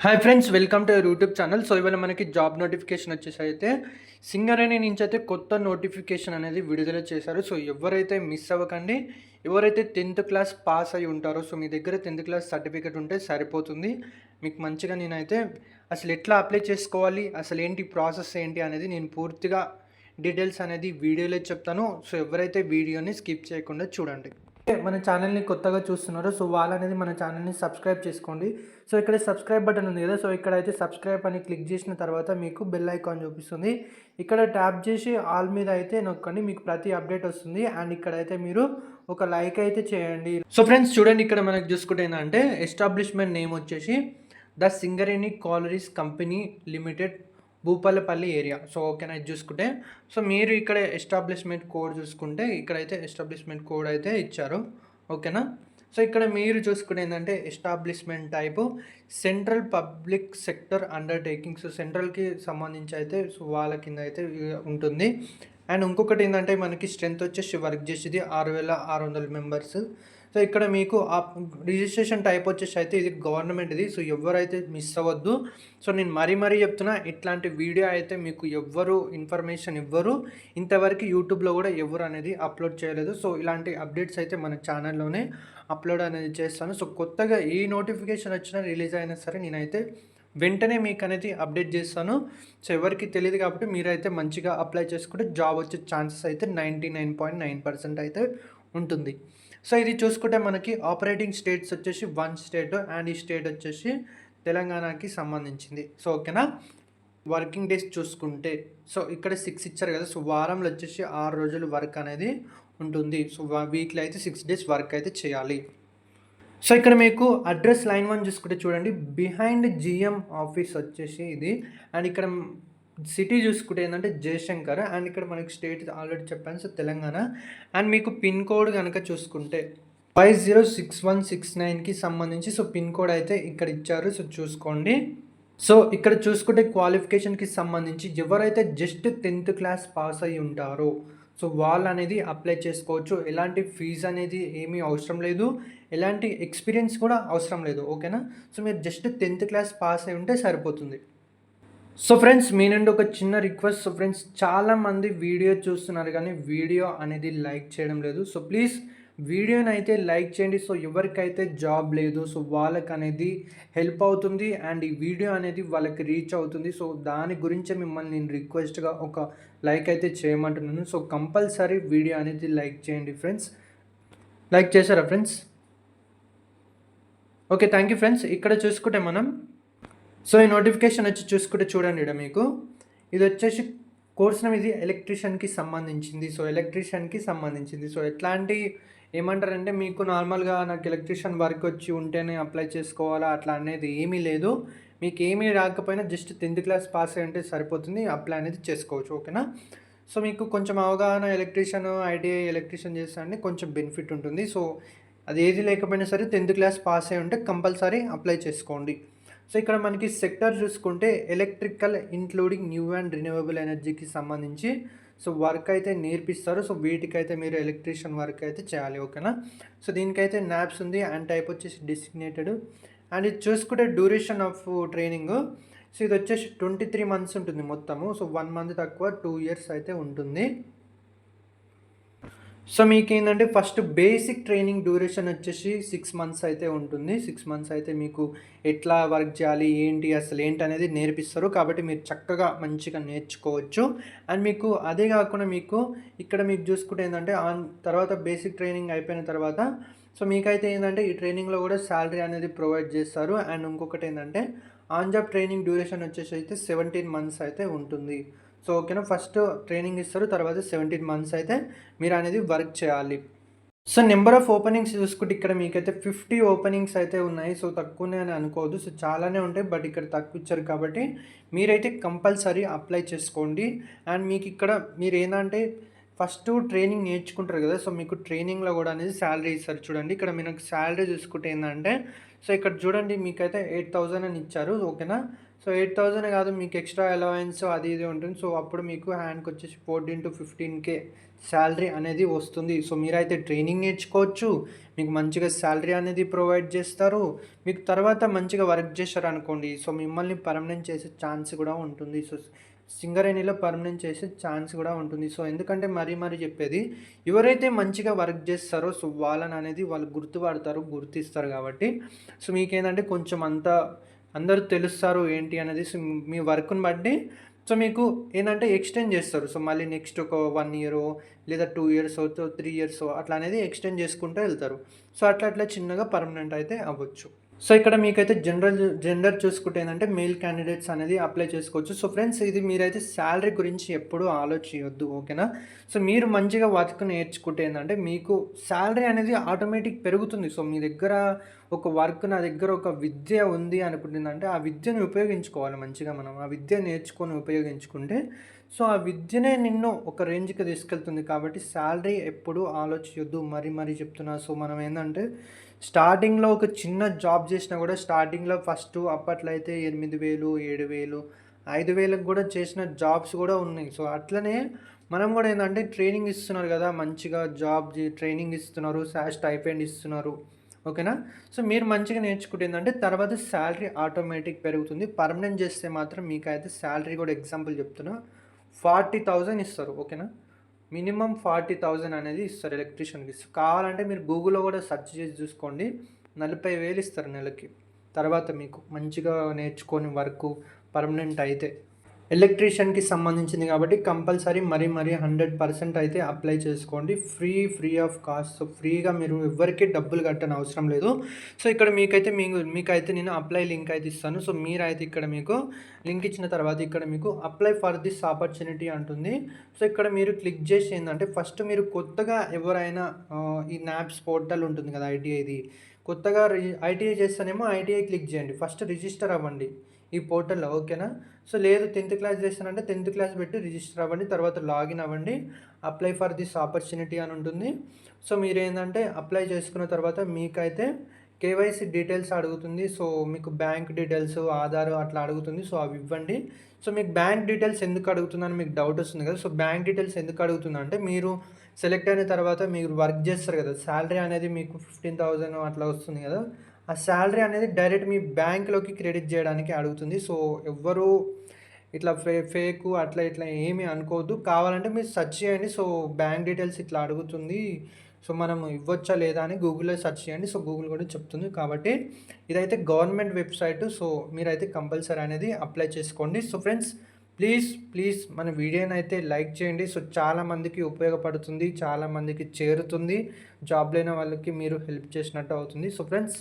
Hi friends, welcome to your YouTube channel. So ఇవాళ మనకి job notification వచ్చేసి అయితే సింగరేణి నుంచి అయితే కొత్త నోటిఫికేషన్ అనేది విడుదల చేశారు. సో ఎవరైతే మిస్ అవ్వకండి. ఎవరైతే 10th క్లాస్ పాస్ అయి ఉంటారో, సో మీ దగ్గర 10th క్లాస్ సర్టిఫికేట్ ఉంటే సరిపోతుంది. మీకు మంచిగా నేనైతే అసలు ఎట్లా అప్లై చేసుకోవాలి, అసలు ఏంటి ప్రాసెస్ ఏంటి అనేది నేను పూర్తిగా డీటెయిల్స్ అనేది వీడియోలో చెప్తాను. సో ఎవరైతే వీడియోని స్కిప్ చేయకుండా చూడండి. మన ఛానల్ని కొత్తగా చూస్తున్నారో సో వాళ్ళనేది మన ఛానల్ని సబ్స్క్రైబ్ చేసుకోండి. సో ఇక్కడ సబ్స్క్రైబ్ బటన్ ఉంది కదా, సో ఇక్కడైతే సబ్స్క్రైబ్ అని క్లిక్ చేసిన తర్వాత మీకు బెల్ ఐకాన్ చూపిస్తుంది. ఇక్కడ ట్యాప్ చేసి ఆల్ మీద అయితే నొక్కండి, మీకు ప్రతి అప్డేట్ వస్తుంది. అండ్ ఇక్కడైతే మీరు ఒక లైక్ అయితే చేయండి. సో ఫ్రెండ్స్ చూడండి, ఇక్కడ మనకు చూసుకుంటే ఏంటంటే ఎస్టాబ్లిష్మెంట్ నేమ్ వచ్చేసి the Singareni collieries company limited, Bhupalpalli area. So ఓకేనా, ఇది చూసుకుంటే సో మీరు ఇక్కడ ఎస్టాబ్లిష్మెంట్ కోడ్ చూసుకుంటే ఇక్కడైతే ఎస్టాబ్లిష్మెంట్ కోడ్ అయితే ఇచ్చారు. ఓకేనా, సో ఇక్కడ మీరు చూసుకుంటే ఏంటంటే establishment type central public sector undertaking. So సెంట్రల్కి సంబంధించి అయితే సో వాళ్ళ కింద అయితే ఉంటుంది. అండ్ ఇంకొకటి ఏంటంటే మనకి స్ట్రెంత్ వచ్చేసి వర్క్ చేసేది 6,600 మెంబర్స్. సో ఇక్కడ మీకు ఆ రిజిస్ట్రేషన్ టైప్ వచ్చేసి అయితే ఇది గవర్నమెంట్ది. సో ఎవరైతే మిస్ అవ్వద్దు. సో నేను మరీ చెప్తున్నా, ఇట్లాంటి వీడియో అయితే మీకు ఎవ్వరు ఇన్ఫర్మేషన్ ఇవ్వరు. ఇంతవరకు యూట్యూబ్లో కూడా ఎవరు అనేది అప్లోడ్ చేయలేదు. సో ఇలాంటి అప్డేట్స్ అయితే మన ఛానల్లోనే అప్లోడ్ అనేది చేస్తాను. సో కొత్తగా ఏ నోటిఫికేషన్ వచ్చినా రిలీజ్ అయినా సరే నేనైతే వెంటనే మీకు అనేది అప్డేట్ చేస్తాను. సో ఎవరికి తెలియదు కాబట్టి మీరైతే మంచిగా అప్లై చేసుకుంటే జాబ్ వచ్చే ఛాన్సెస్ అయితే 99.9% అయితే ఉంటుంది. సో ఇది చూసుకుంటే మనకి ఆపరేటింగ్ స్టేట్స్ వచ్చేసి 1 స్టేట్, అండ్ ఈ స్టేట్ వచ్చేసి తెలంగాణకి సంబంధించింది. సో ఓకేనా, వర్కింగ్ డేస్ చూసుకుంటే సో ఇక్కడ 6 ఇచ్చారు కదా. సో వారంలో వచ్చేసి 6 రోజులు వర్క్ అనేది ఉంటుంది. సో వీక్లో అయితే 6 డేస్ వర్క్ అయితే చేయాలి. సో ఇక్కడ మీకు అడ్రస్ లైన్ 1 చూసుకుంటే చూడండి, బిహైండ్ జిఎం ఆఫీస్ వచ్చేసి ఇది. అండ్ ఇక్కడ సిటీ చూసుకుంటే ఏంటంటే జయశంకర్. అండ్ ఇక్కడ మనకి స్టేట్ ఆల్రెడీ చెప్పాను, సో తెలంగాణ. అండ్ మీకు పిన్ కోడ్ కనుక చూసుకుంటే 506169కి సంబంధించి సో పిన్ కోడ్ అయితే ఇక్కడ ఇచ్చారు. సో చూసుకోండి. సో ఇక్కడ చూసుకుంటే క్వాలిఫికేషన్కి సంబంధించి ఎవరైతే జస్ట్ 10th క్లాస్ పాస్ అయ్యి ఉంటారో సో వాళ్ళు అనేది అప్లై చేసుకోవచ్చు. ఎలాంటి ఫీజు అనేది ఏమీ అవసరం లేదు, ఎలాంటి ఎక్స్పీరియన్స్ కూడా అవసరం లేదు. ఓకేనా, సో మీరు జస్ట్ 10th క్లాస్ పాస్ అయి ఉంటే సరిపోతుంది. సో ఫ్రెండ్స్ మీ నుండి ఒక చిన్న రిక్వెస్ట్. సో ఫ్రెండ్స్ చాలామంది వీడియో చూస్తున్నారు కానీ వీడియో అనేది లైక్ చేయడం లేదు. సో ప్లీజ్ వీడియోని అయితే లైక్ చేయండి. సో ఎవరికైతే జాబ్ లేదు సో వాళ్ళకి అనేది హెల్ప్ అవుతుంది, అండ్ ఈ వీడియో అనేది వాళ్ళకి రీచ్ అవుతుంది. సో దాని గురించి మిమ్మల్ని నేను రిక్వెస్ట్గా ఒక లైక్ అయితే చేయమంటున్నాను. సో కంపల్సరీ వీడియో అనేది లైక్ చేయండి ఫ్రెండ్స్. లైక్ చేశారా friends? Okay, thank you friends. ఇక్కడ చూసుకుంటే మనం సో ఈ నోటిఫికేషన్ వచ్చి చూసుకుంటే చూడండి, ఇక్కడ మీకు ఇది వచ్చేసి కోర్స్ నేమ్, ఇది ఎలక్ట్రీషియన్కి సంబంధించింది. సో ఎలక్ట్రీషియన్కి సంబంధించింది. సో ఎట్లాంటి ఏమంటారంటే మీకు నార్మల్గా నాకు ఎలక్ట్రీషియన్ వర్క్ వచ్చి ఉంటేనే అప్లై చేసుకోవాలా అట్లా అనేది ఏమీ లేదు. మీకు ఏమీ రాకపోయినా జస్ట్ 10th క్లాస్ పాస్ అయి ఉంటే సరిపోతుంది, అప్లై అనేది చేసుకోవచ్చు. ఓకేనా, సో మీకు కొంచెం అవగాహన ఎలక్ట్రీషియన్, ఐటీఐ ఎలక్ట్రీషియన్ చేస్తే కొంచెం బెనిఫిట్ ఉంటుంది. సో అది ఏది లేకపోయినా సరే 10th క్లాస్ పాస్ అయి ఉంటే కంపల్సరీ అప్లై చేసుకోండి. సో ఇక్కడ మనకి సెక్టర్ చూసుకుంటే electrical including new and renewable ఎనర్జీకి సంబంధించి సో వర్క్ అయితే నేర్పిస్తారు. సో వీటికైతే మీరు ఎలక్ట్రీషియన్ వర్క్ అయితే చేయాలి. ఓకేనా, సో దీనికైతే న్యాప్స్ ఉంది, అండ్ టైప్ వచ్చేసి డిసిగ్నేటెడ్. అండ్ ఇది చూసుకుంటే డ్యూరేషన్ ఆఫ్ ట్రైనింగ్ సో ఇది వచ్చేసి 23 months ఉంటుంది మొత్తము. సో 1 month తక్కువ 2 years అయితే ఉంటుంది. సో మీకు ఏంటంటే ఫస్ట్ బేసిక్ ట్రైనింగ్ డ్యూరేషన్ వచ్చేసి 6 months అయితే ఉంటుంది. 6 months అయితే మీకు ఎట్లా వర్క్ చేయాలి, ఏంటి అసలు ఏంటి అనేది నేర్పిస్తారు. కాబట్టి మీరు చక్కగా మంచిగా నేర్చుకోవచ్చు. అండ్ మీకు అదే కాకుండా మీకు ఇక్కడ మీకు చూసుకుంటే ఏంటంటే తర్వాత బేసిక్ ట్రైనింగ్ అయిపోయిన తర్వాత సో మీకైతే ఏంటంటే ఈ ట్రైనింగ్లో కూడా శాలరీ అనేది ప్రొవైడ్ చేస్తారు. అండ్ ఇంకొకటి ఏంటంటే ఆన్ జాబ్ ట్రైనింగ్ డ్యూరేషన్ వచ్చేసి అయితే 17 months అయితే ఉంటుంది. సో ఓకేనా, ఫస్ట్ ట్రైనింగ్ ఇస్తారు, తర్వాత 17 months అయితే మీరు అనేది వర్క్ చేయాలి. సో నెంబర్ ఆఫ్ ఓపెనింగ్స్ చూసుకుంటే ఇక్కడ మీకైతే 50 ఓపెనింగ్స్ అయితే ఉన్నాయి. సో తక్కువనే అని అనుకోవద్దు, సో చాలానే ఉంటాయి, బట్ ఇక్కడ తక్కువ ఇచ్చారు కాబట్టి మీరైతే కంపల్సరీ అప్లై చేసుకోండి. అండ్ మీకు ఇక్కడ మీరు ఏంటంటే ఫస్ట్ ట్రైనింగ్ నేర్చుకుంటారు కదా, సో మీకు ట్రైనింగ్లో కూడా అనేది శాలరీ ఇస్తారు. చూడండి ఇక్కడ మీకు శాలరీ చూసుకుంటే ఏంటంటే సో ఇక్కడ చూడండి మీకైతే 8,000 అని ఇచ్చారు. ఓకేనా, సో 8,000 కాదు, మీకు ఎక్స్ట్రా అలవెన్స్ అది ఇది ఉంటుంది. సో అప్పుడు మీకు హ్యాండ్‌కొచ్చేసి 14-15K శాలరీ అనేది వస్తుంది. సో మీరైతే ట్రైనింగ్ నేర్చుకోవచ్చు. మీకు మంచిగా శాలరీ అనేది ప్రొవైడ్ చేస్తారు. మీకు తర్వాత మంచిగా వర్క్ చేశారనుకోండి, సో మిమ్మల్ని పర్మనెంట్ చేసే ఛాన్స్ కూడా ఉంటుంది. సో సింగరేణిలో పర్మనెంట్ చేసే ఛాన్స్ కూడా ఉంటుంది. సో ఎందుకంటే మరీ చెప్పేది, ఎవరైతే మంచిగా వర్క్ చేస్తారో సో వాళ్ళని అనేది వాళ్ళు గుర్తుపడతారు, గుర్తిస్తారు కాబట్టి సో మీకేంటంటే కొంచెం అంతా అందరూ తెలుస్తారు ఏంటి అనేది. సో మీ వర్క్‌ని బట్టి సో మీకు ఏందంటే ఎక్స్టెండ్ చేస్తారు. సో మళ్ళీ నెక్స్ట్ ఒక 1 ఇయరో లేదా 2 ఇయర్సో 3 ఇయర్సో అట్లా అనేది ఎక్స్టెండ్ చేసుకుంటూ వెళ్తారు. సో అట్లా చిన్నగా పర్మనెంట్ అయితే అవ్వచ్చు. సో ఇక్కడ మీకైతే జెండర్ చూసుకుంటే ఏందంటే మెయిల్ క్యాండిడేట్స్ అనేది అప్లై చేసుకోవచ్చు. సో ఫ్రెండ్స్, ఇది మీరైతే శాలరీ గురించి ఎప్పుడూ ఆలోచించొద్దు, ఓకేనా? సో మీరు మంచిగా వర్క్ నేర్చుకుంటే ఏందంటే మీకు శాలరీ అనేది ఆటోమేటిక్ పెరుగుతుంది. సో మీ దగ్గర ఒక వర్క్, నా దగ్గర ఒక విద్య ఉంది అనుకుంటుందంటే ఆ విద్యను ఉపయోగించుకోవాలి మంచిగా. మనం ఆ విద్య నేర్చుకొని ఉపయోగించుకుంటే సో ఆ విద్యనే నిన్ను ఒక రేంజ్‌కి తీసుకెళ్తుంది. కాబట్టి శాలరీ ఎప్పుడూ ఆలోచించొద్దు. మరీ చెప్తున్నా. సో మనం ఏందంటే స్టార్టింగ్‌లో ఒక చిన్న జాబ్ చేసినా కూడా స్టార్టింగ్‌లో ఫస్టు అప్పట్లో అయితే 8,000, 7,000, 5,000కి కూడా చేసిన జాబ్స్ కూడా ఉన్నాయి. సో అట్లనే మనం కూడా ఏందంటే ట్రైనింగ్ ఇస్తున్నారు కదా! మంచిగా ట్రైనింగ్ ఇస్తున్నారు. స్టైపెండ్ ఇస్తున్నారు. ఓకేనా? సో మీరు మంచిగా నేర్చుకుంటే ఏందంటే తర్వాత శాలరీ ఆటోమేటిక్ పెరుగుతుంది. పర్మనెంట్ చేస్తే మాత్రం మీకైతే శాలరీ కూడా ఎగ్జాంపుల్ చెప్తున్నా 40,000 ఇస్తారు. ఓకేనా? మినిమమ్ 40,000 అనేది ఇస్తారు ఎలక్ట్రీషియన్‌కి. కావాలంటే మీరు గూగుల్‌లో కూడా సెర్చ్ చేసి చూసుకోండి. 40,000 ఇస్తారు నెలకి. తర్వాత మీకు మంచిగా నేర్చుకొని వర్కు పర్మనెంట్ అయితే. ఎలక్ట్రీషియన్‌కి సంబంధించింది కాబట్టి కంపల్సరీ మరీ 100% అయితే అప్లై చేసుకోండి. Free of cost. సో ఫ్రీగా మీరు ఎవ్వరికీ డబ్బులు కట్టని అవసరం లేదు. సో ఇక్కడ మీకైతే నేను అప్లై లింక్ అయితే ఇస్తాను. సో మీరైతే ఇక్కడ మీకు లింక్ ఇచ్చిన తర్వాత ఇక్కడ మీకు అప్లై ఫర్ దిస్ ఆపర్చునిటీ అంటుంది. సో ఇక్కడ మీరు క్లిక్ చేసి ఏందంటే ఫస్ట్ మీరు కొత్తగా ఎవరైనా ఈ నాప్స్ పోర్టల్ ఉంటుంది కదా, ఐటీఐది. కొత్తగా ఐటీఐ చేస్తేనేమో ఐటీఐ క్లిక్ చేయండి. ఫస్ట్ రిజిస్టర్ అవ్వండి ఈ పోర్టల్‌లో, ఓకేనా? సో లేదు 10th క్లాస్ చేస్తానంటే 10th క్లాస్ పెట్టి రిజిస్టర్ అవ్వండి. తర్వాత లాగిన్ అవ్వండి. అప్లై ఫర్ దిస్ ఆపర్చునిటీ అని ఉంటుంది. సో మీరేందంటే అప్లై చేసుకున్న తర్వాత మీకైతే కేవైసీ డీటెయిల్స్ అడుగుతుంది. సో మీకు బ్యాంక్ డీటెయిల్స్, ఆధార్ అట్లా అడుగుతుంది. సో అవి ఇవ్వండి. సో మీకు బ్యాంక్ డీటెయిల్స్ ఎందుకు అడుగుతుందని మీకు డౌట్ వస్తుంది కదా! సో బ్యాంక్ డీటెయిల్స్ ఎందుకు అడుగుతుందంటే మీరు సెలెక్ట్ అయిన తర్వాత మీరు వర్క్ చేస్తారు కదా! శాలరీ అనేది మీకు 15,000 అట్లా వస్తుంది కదా! ఆ శాలరీ అనేది డైరెక్ట్ మీ బ్యాంక్‌లోకి క్రెడిట్ చేయడానికి అడుగుతుంది. సో ఎవ్వరు ఇట్లా ఫేకు అట్లా ఇట్లా ఏమీ అనుకోవద్దు. కావాలంటే మీరు సెర్చ్ చేయండి. సో బ్యాంక్ డీటెయిల్స్ ఇట్లా అడుగుతుంది. సో మనం ఇవ్వచ్చా లేదా అని గూగుల్‌లో సెర్చ్ చేయండి. సో గూగుల్ కూడా చెప్తుంది. కాబట్టి ఇదైతే గవర్నమెంట్ వెబ్‌సైటు. సో మీరైతే కంపల్సరీ అనేది అప్లై చేసుకోండి. సో ఫ్రెండ్స్, ప్లీజ్ మన వీడియోనైతే లైక్ చేయండి. సో చాలామందికి ఉపయోగపడుతుంది. చాలామందికి చేరుతుంది. జాబ్ లేని వాళ్ళకి మీరు హెల్ప్ చేసినట్టు అవుతుంది. సో ఫ్రెండ్స్,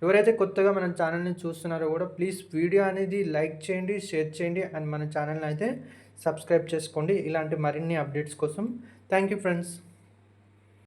ఎవరైతే కొత్తగా మన ఛానల్‌ని చూస్తున్నారో కూడా ప్లీజ్ వీడియో అనేది లైక్ చేయండి, షేర్ చేయండి అండ్ మన ఛానల్‌ని అయితే సబ్స్క్రైబ్ చేసుకోండి. ఇలాంటి మరిన్ని అప్డేట్స్ కోసం. Thank you friends.